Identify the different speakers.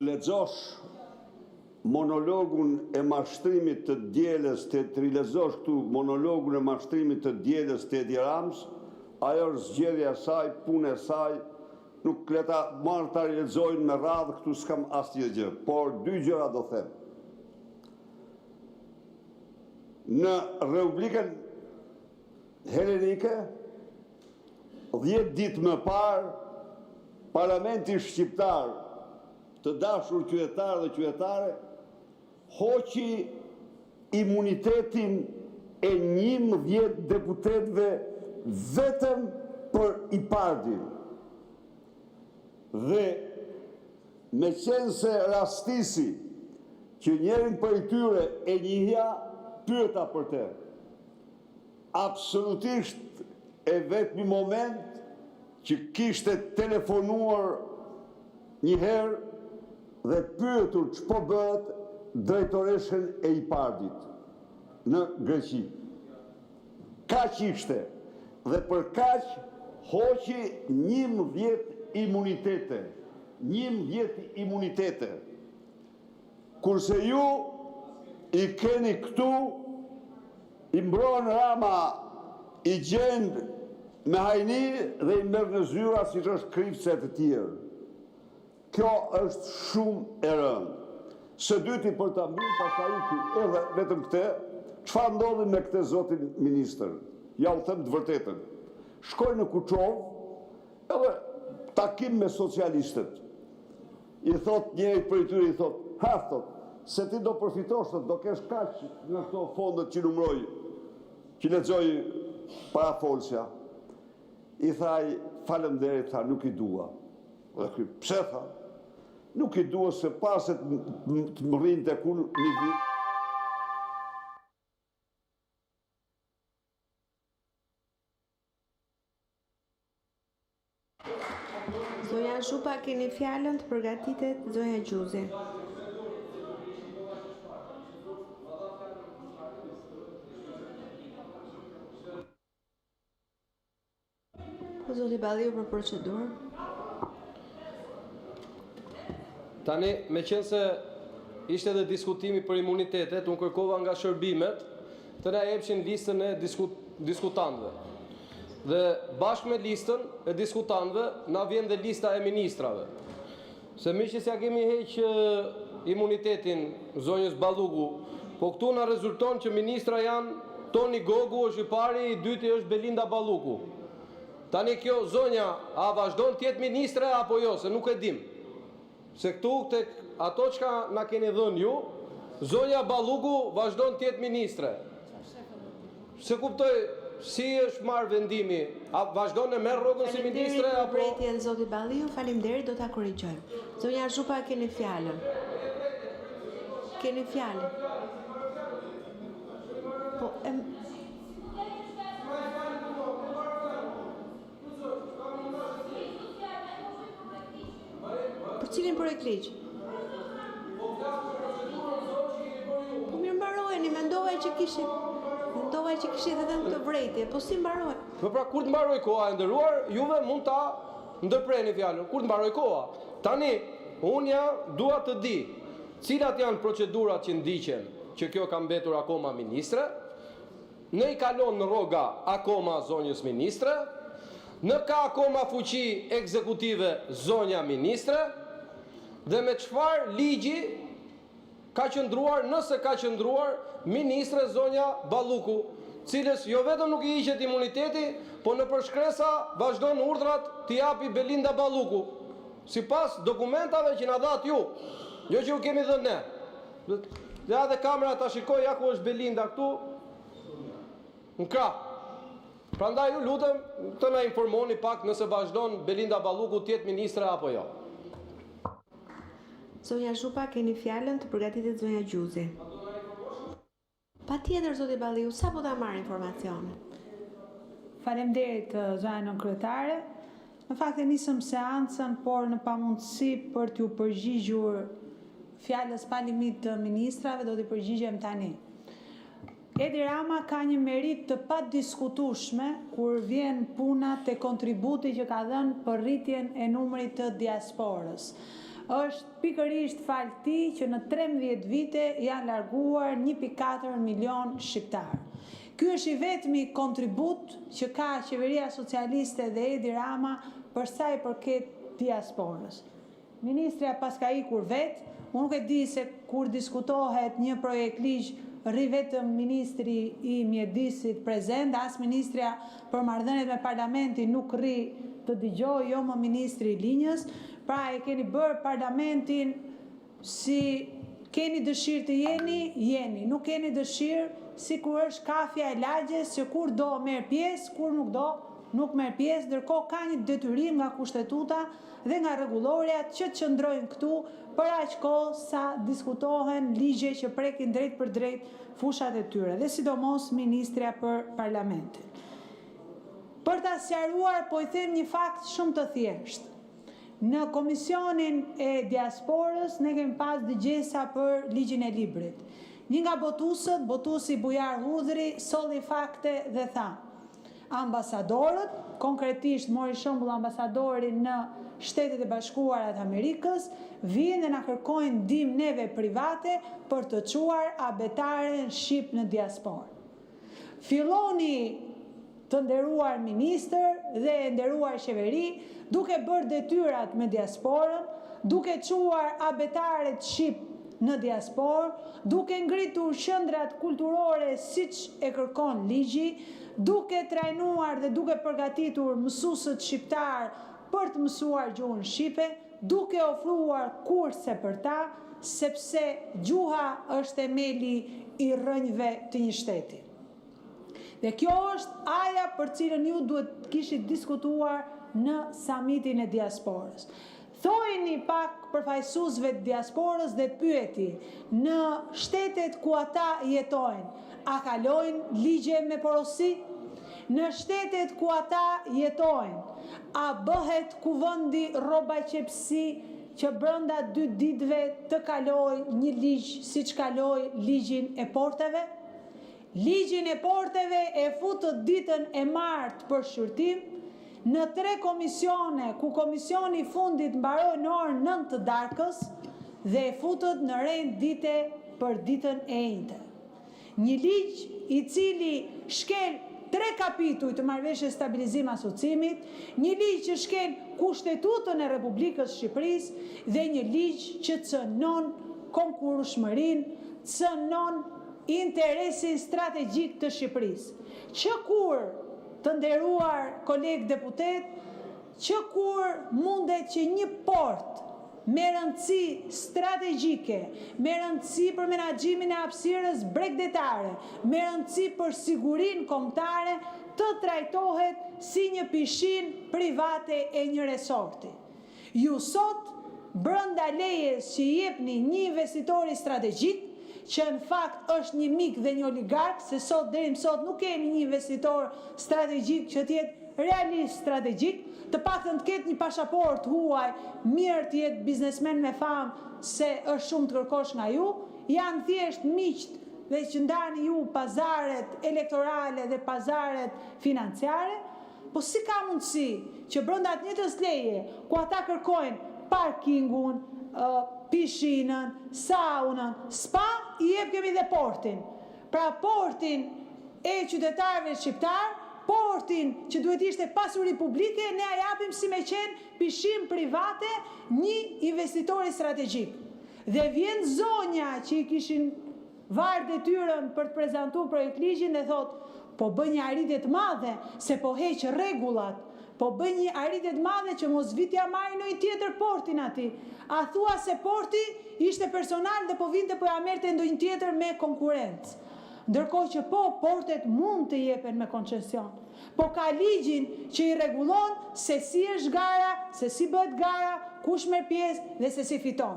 Speaker 1: Lexosh monologun e mashtrimit të dielës, të rilexosh këtu monologun e mashtrimit të dielës të Edi Ramës, ajo është zgjedhja e saj, punë e saj, nuk le ta marr ta rilexojnë me radhë, këtu s'kam asnjë gjë, por dy gjëra do them. Në Republikën Helenike, 10 ditë më parë, Parlamenti Shqiptar të dashur qytetarë dhe qytetare hoqi imunitetin e 11 deputetëve vetëm për IPARD-in. Dhe me qenë se rastisi që njerin për i tyre e njëhja, pyeta për te. Absolutisht e vetëmi moment që kishte telefonuar njëherë dhe pyetur që po bëhet drejtoreshen e IPARD-it në Greqi. Kaq ishte dhe për kaq hoqi 11 imunitete. 11 imunitete. Kurse ju i keni këtu, i mbron Rama, i gjend me hajni dhe i merr në zyra si që është krivëse të tjerë. Kjo është shumë e rëndë. Së dyti për ta mbyllur pastaj edhe vetëm këtë, çfarë ndodhi me këtë zotin ministër? Ja u them të vërtetën. Shkoj në Kuçov, edhe takim me socialistët. I thot njëri për i tyre, i thot, thot, se ti do përfitosh, do kesh kaq në këto fondet që numroj, që lexoj parafolsja. I thaj, faleminderit, tha, nuk i dua. Dhe ky, pse tha? Nuk i dua se paset të më rrinë të kur një vit.
Speaker 2: Zonja Zhupa, keni fjalën, të përgatitet zonja Gjuzi. Zoti Balliu për procedurë.
Speaker 3: Tani, me qenë se ishte dhe diskutimi për imunitetet, unë kërkova nga shërbimet të na jepshin listën e diskutantëve. Dhe bashkë me listën e diskutantëve, na vjen dhe lista e ministrave. Se miqës ja kemi heqë imunitetin zonjës Balluku, po këtu na rezulton që ministra janë Toni Gogu është i pari, i dyti është Belinda Balluku. Tani kjo zonja, a vazhdon të jetë ministre apo jo, se nuk e dim. Se këtu tek ato çka na keni dhënë ju, zonja Balluku vazhdon të jetë ministre. Se kuptoj si është marrë vendimi, a vazhdon e merr rrogën si ministre apo
Speaker 2: Faleminderit zoti Balliu, faleminderit, do ta korrigjojmë. Zonja Zhupa, keni fjalën. Keni fjalën. Po Për cilin projekt ligj? Po mirë mbarojeni, mendovaj që kishit edhe në të vrejtje, po si mbaroj?
Speaker 3: Po pra, kur të mbaroj koha e ndëruar, juve mund ta ndërpreni fjalën. Kur të mbaroj koha? Tani, unë dua të di cilat janë procedurat që ndiqen, që kjo ka mbetur akoma ministre, në i kalon në rroga akoma zonjës ministre, në ka akoma fuqi ekzekutive zonja ministre, dhe me çfarë ligji ka qëndruar, nëse ka qëndruar, ministre zonja Balluku, cilës jo vetëm nuk i hiqet imuniteti, po në përshkresa vazhdon urdhrat t'i japi Belinda Balluku, sipas dokumentave që na dhat ju, jo që ju kemi dhënë ne. Dhe edhe kamera ta shikoj ja ku është Belinda këtu, në krah. Prandaj ju lutem të na informoni pak nëse vazhdon Belinda Balluku të jetë ministre apo jo.
Speaker 2: Zonja Zhupa, keni fjalën, të përgatitet zonja Gjuzi. Patjetër zoti Balliu, sa po ta marr informacione?
Speaker 4: Faleminderit zonja nënkryetare. Në fakt e nisëm seancën, por në pamundësi për t'ju përgjigjur fjalës pa limit të ministrave, do t'i përgjigjem tani. Edi Rama ka një merit të padiskutueshme kur vjen puna te kontributi që ka dhënë për rritjen e numrit të diasporës. është pikërisht falti që në 13 vite janë larguar 1.4 milion shqiptarë. Ky është i vetmi kontribut që ka qeveria socialiste dhe Edi Rama për sa i përket diasporës. Ministrja pas ka ikur vetë, unë nuk e di se kur diskutohet një projekt ligj rri vetëm ministri i mjedisit prezent, as ministrja për marrëdhëniet me parlamentin nuk rri të dëgjoj, jo më ministri i linjës, pra e keni bërë parlamentin si keni dëshirë të jeni, nuk keni dëshirë si kur është kafja e lagjes që kur do merr pjesë, kur nuk do nuk merr pjesë, ndërkohë ka një detyrim nga kushtetuta dhe nga rregullorja që qëndrojnë këtu për aq kohë sa diskutohen ligje që prekin drejt për drejt fushat e tyre, dhe sidomos ministrja për parlamentin. Për ta sqaruar, po i them një fakt shumë të thjeshtë. Në komisionin e diasporës ne kemi pas dëgjesa për ligjin e librit. Një nga botuesët, botuesi Bujar Hudhri, solli fakte dhe tha: ambasadorët, konkretisht mori shembull ambasadorin në Shtetet e Bashkuara të Amerikës, vijnë dhe na kërkojnë ndihmë neve private për të çuar abetaren shqip në diasporë. Filloni të nderuar ministër dhe e nderuar qeveri duke bërë detyrat me diasporën, duke çuar abetaret shqip në diasporë, duke ngritur qendrat kulturore siç e kërkon ligji, duke trajnuar dhe duke përgatitur mësuesët shqiptar për të mësuar gjuhën shqipe, duke ofruar kurse për ta, sepse gjuha është themeli i rrënjve të një shteti. Dhe kjo është aja për cilën ju duhet të kishit diskutuar në samitin e diasporës. Thojni pak përfaqësuesve të diasporës dhe pyeti, në shtetet ku ata jetojnë, a kalojnë ligje me porosi? Në shtetet ku ata jetojnë, a bëhet kuvëndi rrobaqepsi që brenda 2 ditëve të kaloj një ligj siç kaloi ligjin e porteve? Ligjin e porteve e futët ditën e martë për shqyrtim në 3 komisione, ku komisioni i fundit mbaroi në orën 9 të darkës dhe e futët në rend dite për ditën e njëjtë. Një ligj i cili shkel 3 kapituj të marrëveshjes stabilizim asociimit, një ligj që shkel Kushtetutën e Republikës Shqipërisë dhe një ligj që cënon konkurrueshmërinë, cënon interesin strategjik të Shqipërisë. Që kur, të nderuar kolegë deputet, që kur mundet që një port me rëndësi strategjike, me rëndësi për menaxhimin e hapësirës bregdetare, me rëndësi për sigurinë kombëtare, të trajtohet si një pishinë private e një resorti. Ju sot, brenda lejes që i jepni një investitori strategjik, që në fakt është një mik dhe një oligark, se sot deri më sot nuk kemi një investitor strategjik që të jetë realist strategjik, të paktën të ketë një pasaport huaj, mirë të jetë biznesmen me famë se është shumë të kërkosh nga ju, janë thjesht miqt dhe që ndani ju pazaret elektorale dhe pazaret financiare, po si ka mundësi që brenda të njëjtës leje, ku ata kërkojnë parkingun, pishinën, saunën, spa, i jep kemi dhe portin. Pra portin e qytetarëve shqiptar, portin që duhet ishte pasuri publike, ne a japim si me qenë pishin private një investitori strategjik. Dhe vjen zonja që i kishin varë detyrën për të prezantuar projekt ligjin dhe thot, po bën një arritje të madhe se po heq rregullat, po bën një arritje të madhe që mos vitja marrë në një tjetër portin aty. A thua se porti ishte personal dhe po vinte po ja merrte ndonjë tjetër me konkurrencë. Ndërkohë që po, portet mund të jepen me koncesion. Po ka ligjin që i rregullon se si është gara, se si bëhet gara, kush merr pjesë dhe se si fiton.